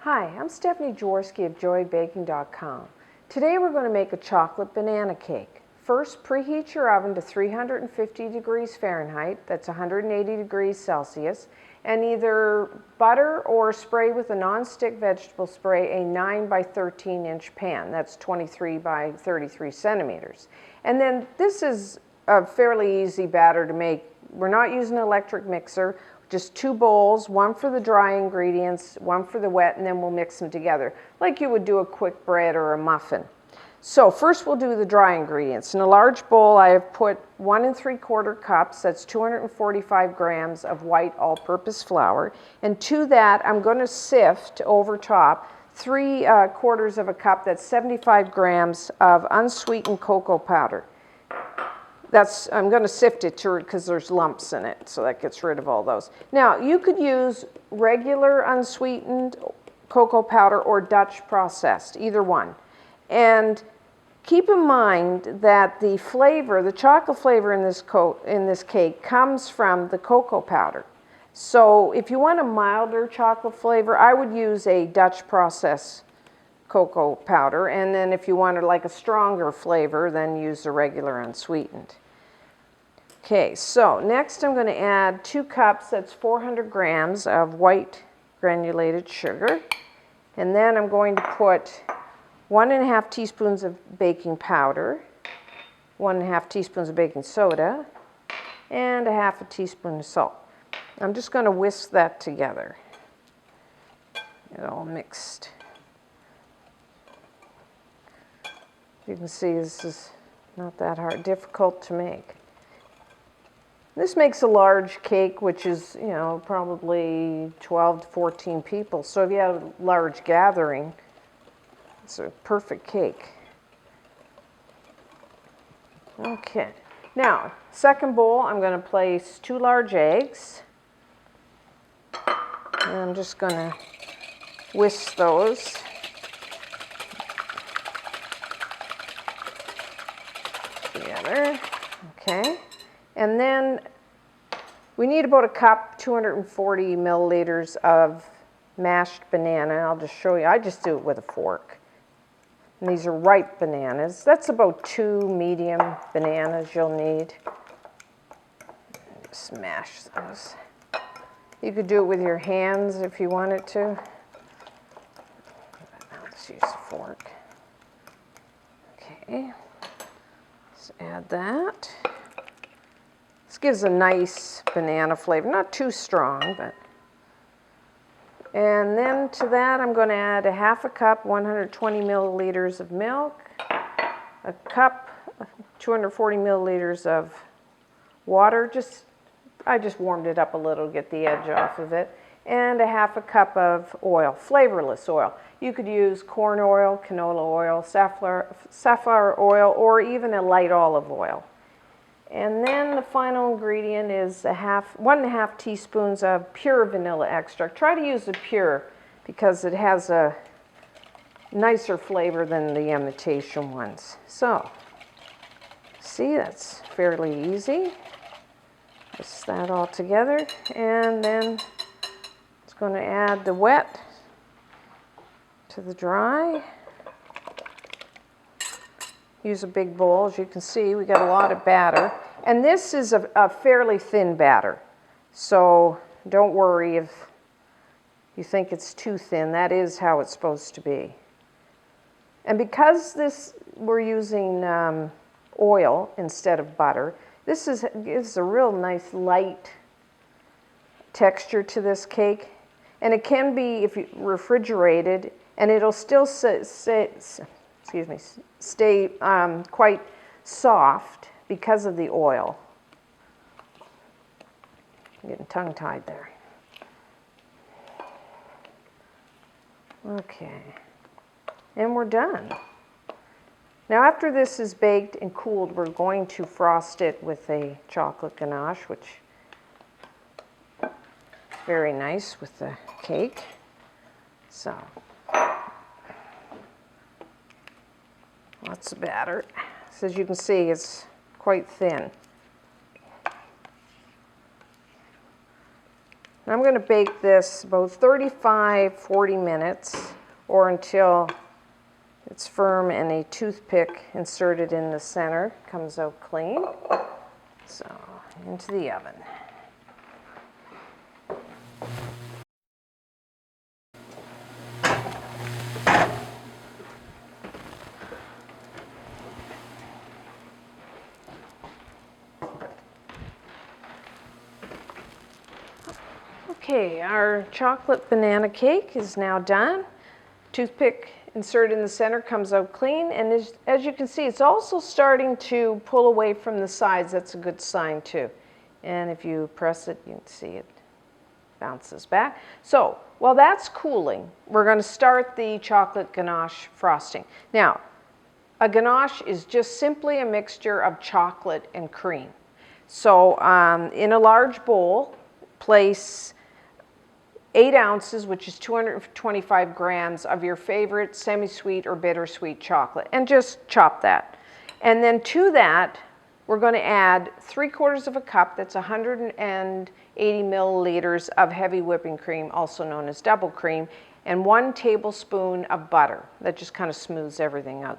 Hi, I'm Stephanie Jaworski of joybaking.com. Today we're going to make a chocolate banana cake. First, preheat your oven to 350 degrees Fahrenheit, that's 180 degrees Celsius, and either butter or spray with a non-stick vegetable spray a 9 by 13 inch pan, that's 23 by 33 centimeters. And then this is a fairly easy batter to make. We're not using an electric mixer. Just 2 bowls, one for the dry ingredients, one for the wet, and then we'll mix them together like you would do a quick bread or a muffin. So first we'll do the dry ingredients. In a large bowl I have put 1 3/4 cups, that's 245 grams of white all-purpose flour, and to that I'm going to sift over top 3/4 of a cup, that's 75 grams of unsweetened cocoa powder. I'm going to sift it because there's lumps in it, so that gets rid of all those. Now, you could use regular unsweetened cocoa powder or Dutch processed, either one. And keep in mind that the flavor, the chocolate flavor in this cake comes from the cocoa powder. So if you want a milder chocolate flavor, I would use a Dutch processed cocoa powder, and then if you wanted like a stronger flavor, then use the regular unsweetened. Okay, so next I'm going to add 2 cups, that's 400 grams of white granulated sugar, and then I'm going to put 1 1/2 teaspoons of baking powder, 1 1/2 teaspoons of baking soda, and 1/2 teaspoon of salt. I'm just going to whisk that together. Get it all mixed. You can see this is not that difficult to make. This makes a large cake, which is, probably 12 to 14 people. So if you have a large gathering, it's a perfect cake. Okay. Now, second bowl, I'm going to place 2 large eggs. And I'm just going to whisk those. Together. Okay. And then we need about a cup, 240 milliliters of mashed banana. I'll just show you. I just do it with a fork. And these are ripe bananas. That's about 2 medium bananas you'll need. Just mash those. You could do it with your hands if you wanted to. Let's use a fork. Okay. Let's add that. This gives a nice banana flavor, not too strong, but. And then to that I'm going to add 1/2 cup, 120 milliliters of milk, a cup, 240 milliliters of water. I just warmed it up a little to get the edge off of it, and 1/2 cup of oil, flavorless oil. You could use corn oil, canola oil, safflower oil, or even a light olive oil. And then the final ingredient is 1 1/2 teaspoons of pure vanilla extract. Try to use the pure because it has a nicer flavor than the imitation ones. So, see, that's fairly easy. Mix that all together, and then it's going to add the wet to the dry. Use a big bowl. As you can see, we got a lot of batter. And this is a fairly thin batter. So don't worry if you think it's too thin. That is how it's supposed to be. And because we're using oil instead of butter, gives a real nice light texture to this cake. And it can be, if you refrigerated, and it'll still stay quite soft because of the oil. I'm getting tongue-tied there. Okay, and we're done. Now after this is baked and cooled, we're going to frost it with a chocolate ganache, which is very nice with the cake. So, lots of batter. So as you can see, it's quite thin. I'm going to bake this about 35-40 minutes or until it's firm and a toothpick inserted in the center comes out clean. So into the oven. Okay, our chocolate banana cake is now done. Toothpick inserted in the center comes out clean, and as you can see, it's also starting to pull away from the sides. That's a good sign too. And if you press it, you can see it bounces back. So while that's cooling, we're going to start the chocolate ganache frosting. Now, a ganache is just simply a mixture of chocolate and cream. So in a large bowl, place 8 ounces, which is 225 grams of your favorite semi-sweet or bittersweet chocolate, and just chop that. And then to that, we're going to add 3/4 of a cup, that's 180 milliliters of heavy whipping cream, also known as double cream, and 1 tablespoon of butter. That just kind of smooths everything out.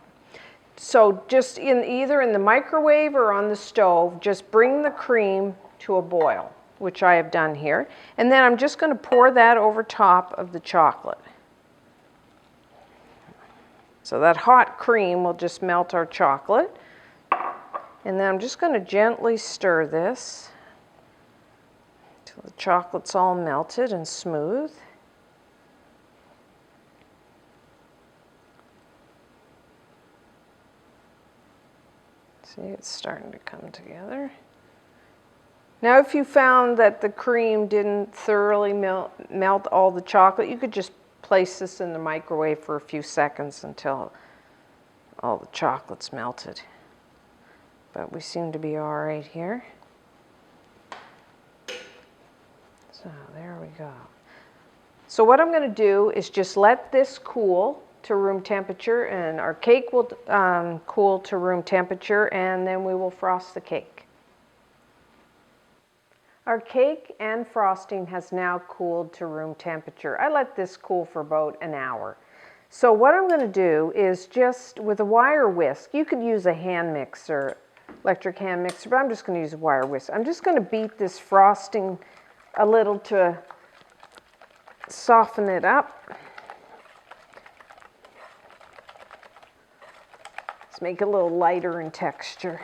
So just either in the microwave or on the stove, just bring the cream to a boil, which I have done here. And then I'm just going to pour that over top of the chocolate. So that hot cream will just melt our chocolate. And then I'm just going to gently stir this until the chocolate's all melted and smooth. See, it's starting to come together. Now, if you found that the cream didn't thoroughly melt all the chocolate, you could just place this in the microwave for a few seconds until all the chocolate's melted. But we seem to be all right here. So there we go. So what I'm going to do is just let this cool to room temperature, and our cake will cool to room temperature, and then we will frost the cake. Our cake and frosting has now cooled to room temperature. I let this cool for about an hour. So what I'm going to do is just with a wire whisk, you could use a hand mixer, electric hand mixer, but I'm just going to use a wire whisk. I'm just going to beat this frosting a little to soften it up. Let's make it a little lighter in texture.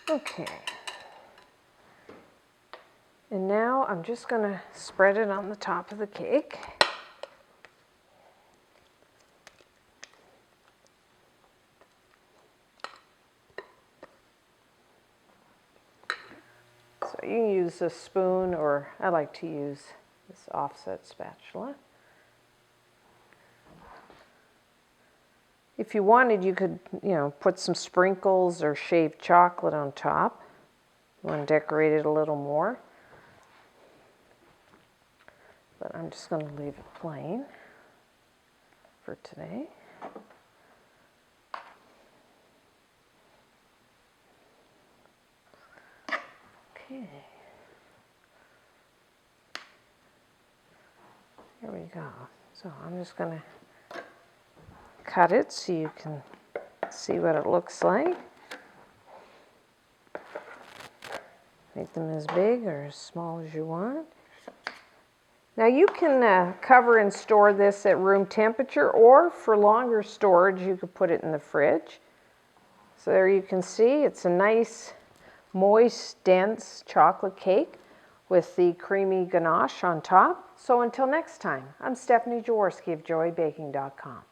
Okay. And now I'm just going to spread it on the top of the cake. So you can use a spoon, or I like to use this offset spatula. If you wanted, you could, put some sprinkles or shaved chocolate on top. You want to decorate it a little more. But I'm just going to leave it plain for today. Okay. Here we go. So I'm just going to cut it so you can see what it looks like. Make them as big or as small as you want. Now you can cover and store this at room temperature, or for longer storage you could put it in the fridge. So there you can see it's a nice, moist, dense chocolate cake with the creamy ganache on top. So until next time, I'm Stephanie Jaworski of JoyBaking.com.